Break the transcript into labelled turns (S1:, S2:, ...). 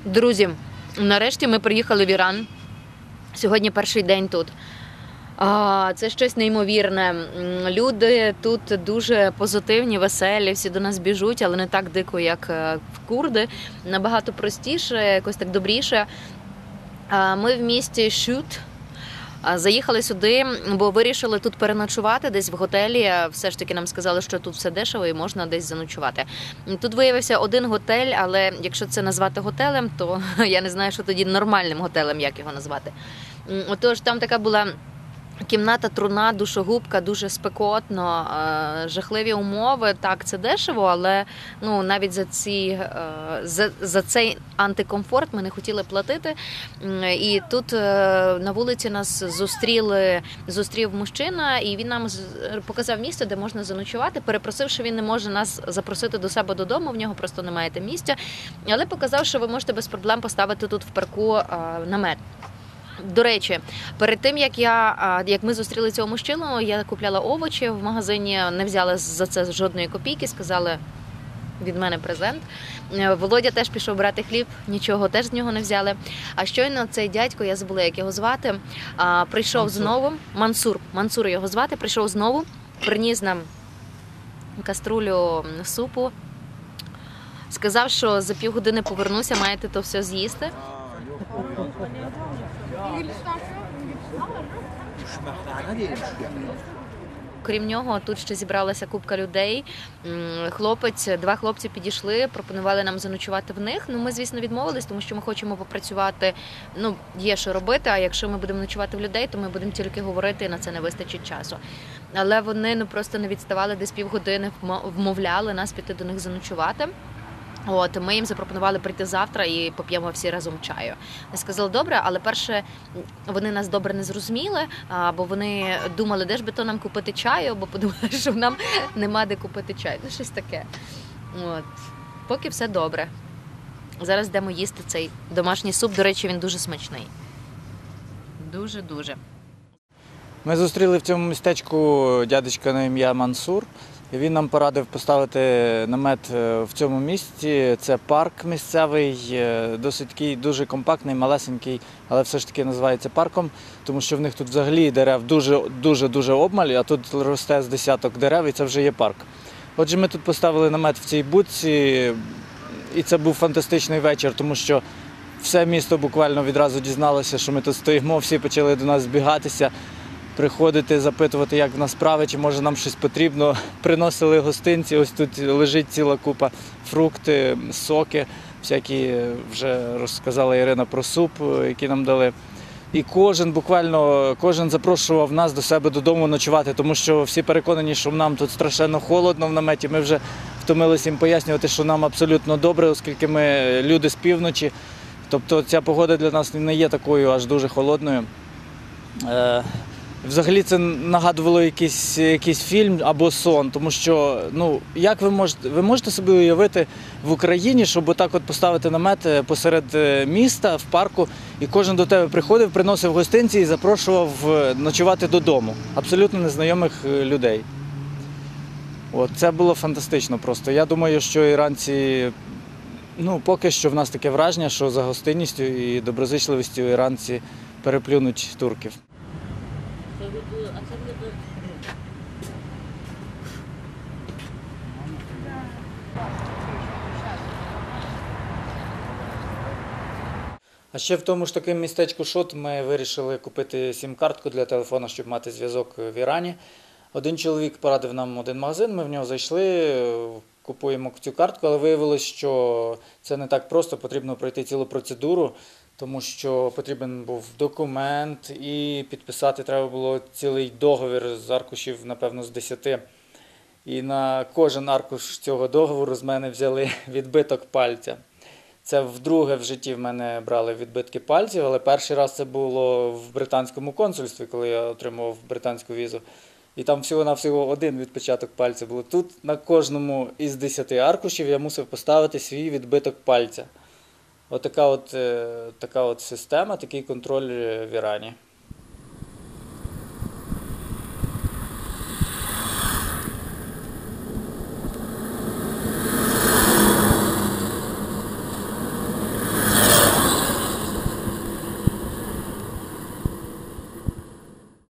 S1: Друзі, нарешті ми приїхали в Іран. Сьогодні перший день тут. Це щось неймовірне. Люди тут дуже позитивні, веселі, всі до нас біжуть, але не так дико, як в курди. Набагато простіше, якось так добріше. Ми в місті Шут. Заїхали сюди, бо вирішили тут переночувати десь в готелі. Все ж таки нам сказали, що тут все дешево і можна десь заночувати. Тут виявився один готель, але якщо це назвати готелем, то я не знаю, що тоді нормальним готелем, як його назвати. Отож, там така була кімната, труна, душогубка, дуже спекотно, жахливі умови. Так, це дешево, але навіть за цей антикомфорт ми не хотіли платити. І тут на вулиці нас зустрів мужчина, і він нам показав місце, де можна заночувати. Перепросив, що він не може нас запросити до себе додому, в нього просто немає там місця. Але показав, що ви можете без проблем поставити тут в парку намет. До речі, перед тим, як ми зустріли цього мужчину, я купляла овочі в магазині, не взяла за це жодної копійки, сказали, від мене презент. Володя теж пішов брати хліб, нічого теж з нього не взяли. А щойно цей дядько, я забула, як його звати, прийшов знову, Мансур його звати, прийшов знову, приніс нам каструлю супу, сказав, що за півгодини повернуся, маєте то все з'їсти. Крім нього, тут ще зібралася купка людей. Два хлопці підійшли, пропонували нам заночувати в них. Ми, звісно, відмовились, тому що ми хочемо попрацювати. Є що робити, а якщо ми будемо ночувати в людей, то ми будемо тільки говорити, і на це не вистачить часу. Але вони просто не відставали, десь півгодини вмовляли нас піти до них заночувати. Ми їм запропонували прийти завтра і поп'ємо всі разом чаю. Вони сказали, добре, але перше, вони нас добре не зрозуміли, бо вони думали, де ж би то нам купити чаю, бо подумали, що нам нема де купити чай. Щось таке. Поки все добре. Зараз йдемо їсти цей домашній суп. До речі, він дуже смачний. Дуже-дуже.
S2: Ми зустріли в цьому містечку дядечка на ім'я Мансур. І він нам порадив поставити намет в цьому місці. Це парк місцевий, досить такий, дуже компактний, малесенький, але все ж таки називається парком, тому що в них тут взагалі дерев дуже обмаль, а тут росте з десяток дерев, і це вже є парк. Отже, ми тут поставили намет в цій будці, і це був фантастичний вечір, тому що все місто буквально відразу дізналося, що ми тут стоїмо, всі почали до нас збігатися, приходити, запитувати, як в нас справи, чи може нам щось потрібно. Приносили гостинці, ось тут лежить ціла купа, фрукти, соки, всякі, вже розказала Ірина про суп, який нам дали. І кожен запрошував нас до себе додому ночувати, тому що всі переконані, що нам тут страшенно холодно в наметі. Ми вже втомилися їм пояснювати, що нам абсолютно добре, оскільки ми люди з півночі. Тобто ця погода для нас не є такою аж дуже холодною. Взагалі це нагадувало якийсь фільм або сон, тому що, як ви можете собі уявити в Україні, щоб отак от поставити намет посеред міста, в парку, і кожен до тебе приходив, приносив гостинці і запрошував ночувати додому. Абсолютно незнайомих людей. Це було фантастично просто. Я думаю, що іранці, поки що в нас таке враження, що за гостинністю і доброзичливістю іранці переплюнуть турків. А ще в тому ж такому містечку Шут ми вирішили купити сім-картку для телефону, щоб мати зв'язок в Ірані. Один чоловік порадив нам один магазин, ми в нього зайшли, купуємо цю картку, але виявилось, що це не так просто, потрібно пройти цілу процедуру, тому що потрібен був документ і підписати треба було цілий договір з аркушів, напевно, з 10. І на кожен аркуш цього договору з мене взяли відбиток пальця. Це вдруге в житті в мене брали відбитки пальців, але перший раз це було в британському консульстві, коли я отримував британську візу. І там всього-навсього один відпечаток пальця було. Тут на кожному із 10 аркушів я мусив поставити свій відбиток пальця. Така от система, такий контроль в Ірані.